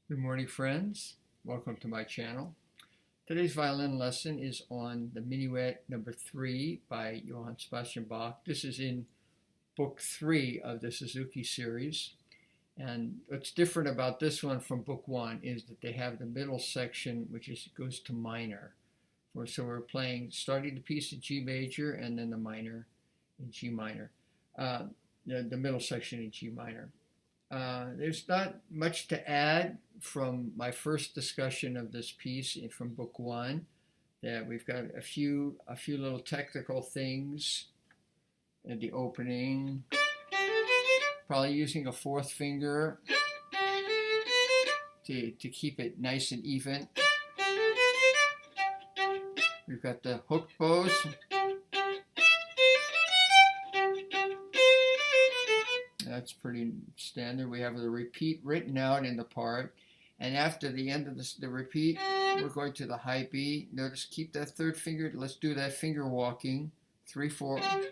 Good morning, friends. Welcome to my channel. Today's violin lesson is on the Minuet number 3 by Johann Sebastian Bach. This is in book 3 of the Suzuki series. And what's different about this one from book 1 is that they have the middle section, which goes to minor. So we're starting the piece in G major and then the minor in G minor. The middle section in G minor. There's not much to add from my first discussion of this piece from book 1. That we've got a few little technical things at the opening. Probably using a fourth finger to keep it nice and even. We've got the hook bows. That's pretty standard. We have the repeat written out in the part. And after the end of the repeat, we're going to the high B. Notice, keep that third finger. Let's do that finger walking. 3, 4. As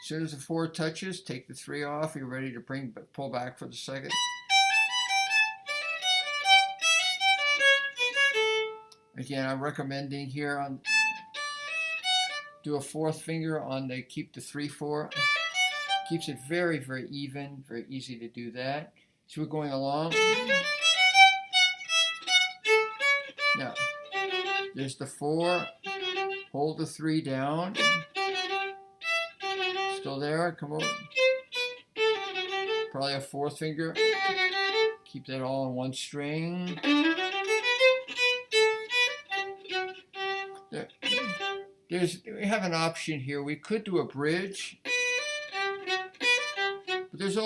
soon as the 4 touches, take the 3 off. You're ready to pull back for the second. Again, I'm recommending here do a fourth finger on the keep the 3, 4. Keeps it very, very even, very easy to do that. So we're going along. Now, there's the 4. Hold the 3 down. Still there, come over. Probably a fourth finger. Keep that all on one string. We have an option here. We could do a bridge. But there's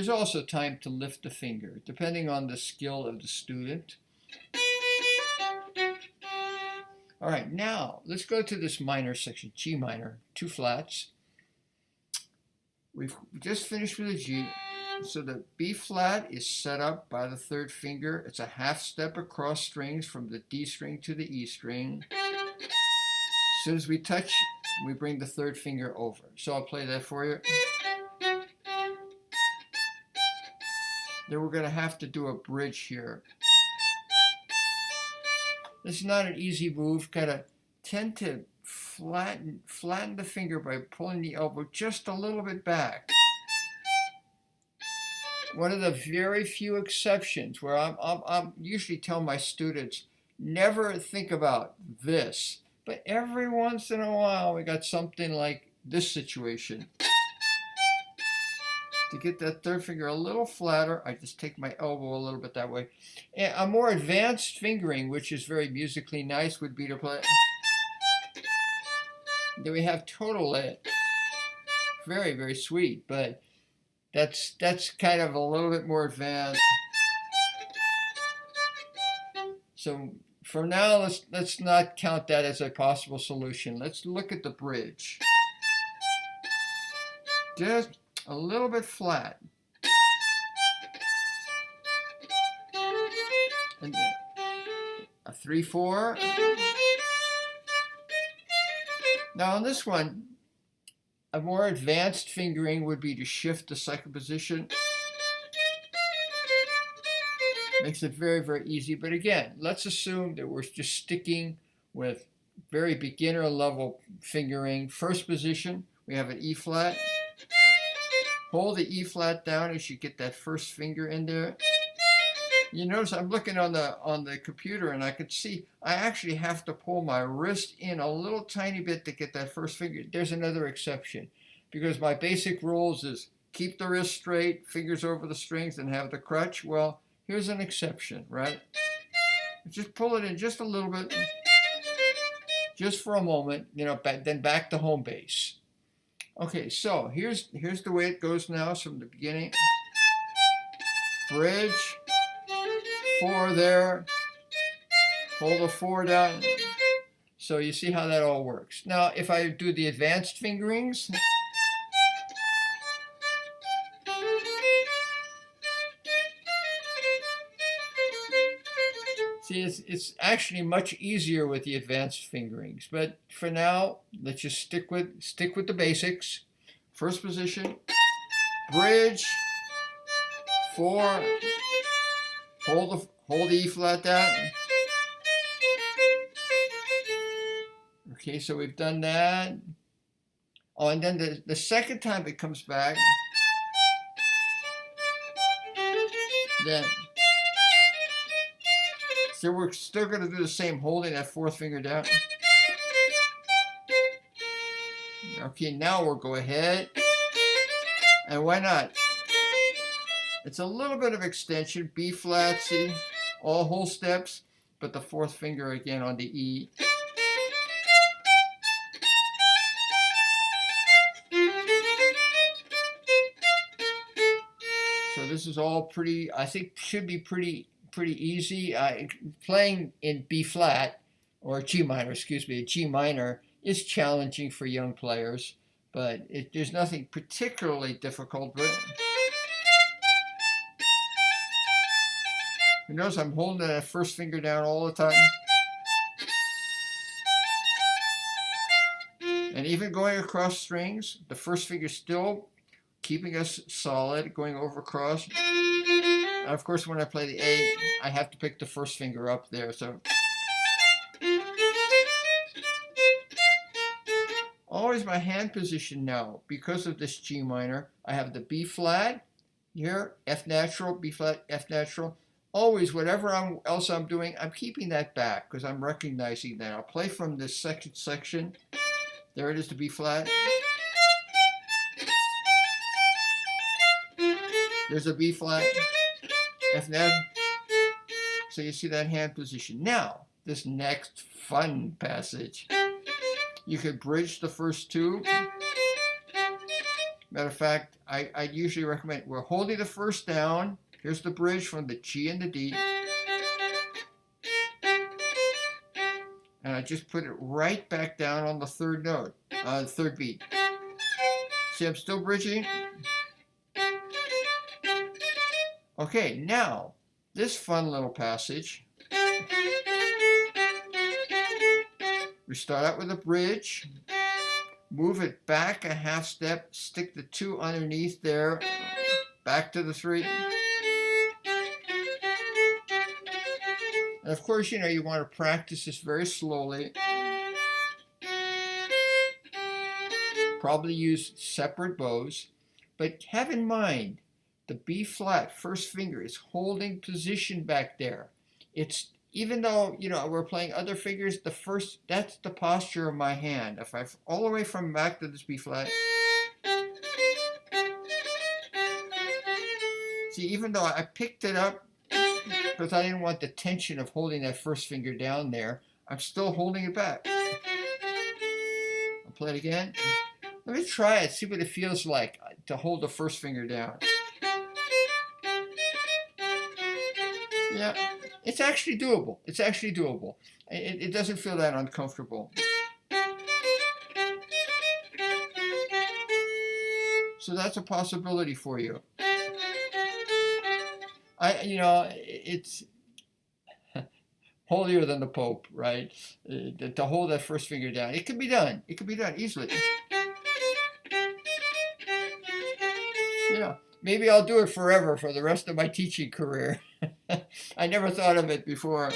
also time to lift the finger, depending on the skill of the student. All right, now let's go to this minor section, G minor, 2 flats. We've just finished with a G. So the B flat is set up by the 3rd finger. It's a half step across strings from the D string to the E string. As soon as we touch, we bring the 3rd finger over. So I'll play that for you. Then we're going to have to do a bridge here. This is not an easy move. Kind of tend to flatten the finger by pulling the elbow just a little bit back. One of the very few exceptions where I'm usually tell my students, never think about this. But every once in a while, we got something like this situation. To get that 3rd finger a little flatter, I just take my elbow a little bit that way. And a more advanced fingering, which is very musically nice, would be to play. Then we have total it. Very, very sweet, but that's kind of a little bit more advanced. So for now, let's not count that as a possible solution. Let's look at the bridge. Just a little bit flat. And a 3, 4. Now on this one, a more advanced fingering would be to shift the 2nd position. Makes it very, very easy. But again, let's assume that we're just sticking with very beginner level fingering. 1st position, we have an E flat. Hold the E flat down as you get that 1st finger in there. You notice I'm looking on the computer and I could see I actually have to pull my wrist in a little tiny bit to get that 1st finger. There's another exception because my basic rules is keep the wrist straight, fingers over the strings, and have the crutch. Well, here's an exception, right? Just pull it in just a little bit, just for a moment, then back to home base. Okay, so here's the way it goes now from the beginning. Bridge, 4 there, hold the 4 down. So you see how that all works. Now, if I do the advanced fingerings, see, it's actually much easier with the advanced fingerings. But for now, let's just stick with the basics. 1st position, bridge, 4, hold the E flat down. Okay, so we've done that. Oh, and then the second time it comes back, then so we're still going to do the same, holding that fourth finger down. Okay, now we'll go ahead, and why not? It's a little bit of extension, B flat, C, all whole steps, but the fourth finger again on the E. So this is all pretty, I think should be pretty easy. Playing in B flat, or G minor, excuse me, G minor is challenging for young players, but there's nothing particularly difficult. But you notice I'm holding that first finger down all the time. And even going across strings, the first finger still keeping us solid, going over across. And of course, when I play the A, I have to pick the first finger up there. So always my hand position now, because of this G minor, I have the B flat here, F natural, B flat, F natural. Always, whatever else I'm doing, I'm keeping that back because I'm recognizing that. I'll play from this section. There it is, the B flat. There's a B flat, F natural. So you see that hand position. Now, this next fun passage. You could bridge the first two. Matter of fact, I usually recommend, we're holding the first down. Here's the bridge from the G and the D. And I just put it right back down on the third note, third beat. See, I'm still bridging. Okay, now, this fun little passage. We start out with a bridge, move it back a half step, stick the two underneath there, back to the three. And of course, you know, you want to practice this very slowly. Probably use separate bows, but have in mind, the B flat first finger is holding position back there. It's, even though, you know, we're playing other fingers, the first, that's the posture of my hand. If I all the way from back to this B flat. See, even though I picked it up because I didn't want the tension of holding that first finger down there, I'm still holding it back. I'll play it again. Let me try it, see what it feels like to hold the first finger down. Yeah, it's actually doable. It's actually doable. It doesn't feel that uncomfortable. So that's a possibility for you. You know, it's holier than the Pope, right? To hold that first finger down. It can be done. It can be done easily. Yeah, maybe I'll do it forever for the rest of my teaching career. I never thought of it before.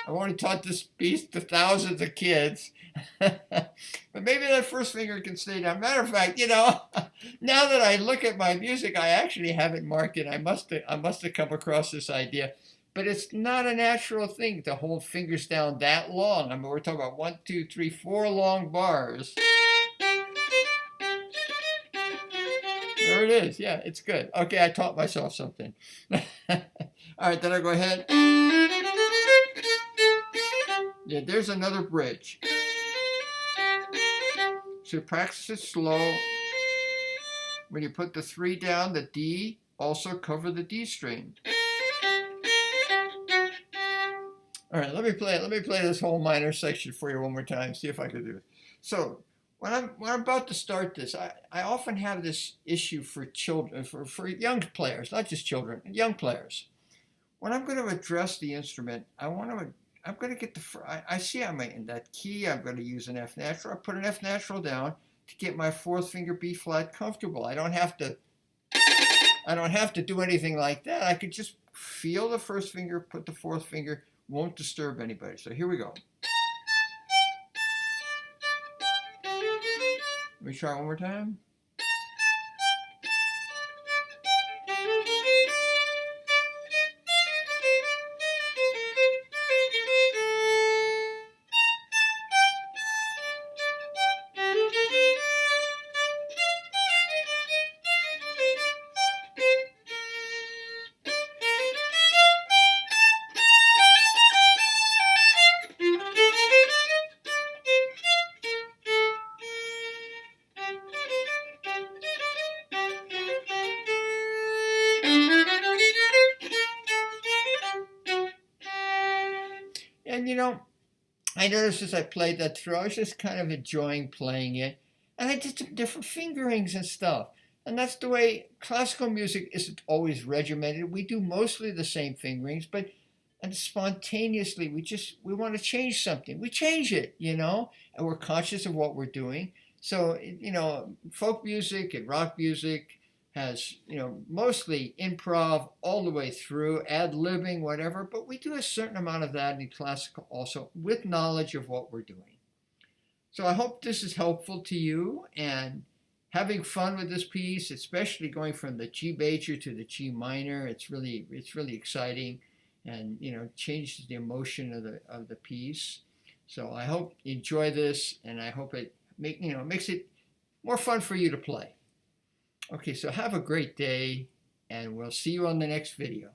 I've only taught this piece to thousands of kids. But maybe that first finger can stay down. Matter of fact, you know, now that I look at my music, I actually have it marked, and I must have come across this idea. But it's not a natural thing to hold fingers down that long. I mean, we're talking about 1, 2, 3, 4 long bars. There it is. Yeah, it's good. Okay, I taught myself something. All right, then I go ahead. Yeah, there's another bridge. So practice it slow. When you put the 3 down, the D, also cover the D string. All right, let me play this whole minor section for you one more time. See if I can do it. So when I'm about to start this, I often have this issue for children, for young players, not just children, young players. When I'm going to address the instrument, I'm going to get I see I'm in that key. I'm going to use an F natural. I put an F natural down to get my fourth finger B flat comfortable. I don't have to I don't have to do anything like that. I could just feel the first finger, put the fourth finger, won't disturb anybody. So here we go. Let me try one more time. And I noticed as I played that through, I was just kind of enjoying playing it. And I did some different fingerings and stuff. And that's the way classical music isn't always regimented. We do mostly the same fingerings, but and spontaneously we want to change something. We change it, and we're conscious of what we're doing. So, folk music and rock music has, mostly improv all the way through, ad-libbing, whatever, but we do a certain amount of that in classical also with knowledge of what we're doing. So I hope this is helpful to you and having fun with this piece, especially going from the G major to the G minor. It's really exciting and, changes the emotion of the piece. So I hope you enjoy this, and I hope it makes it more fun for you to play. Okay, so have a great day, and we'll see you on the next video.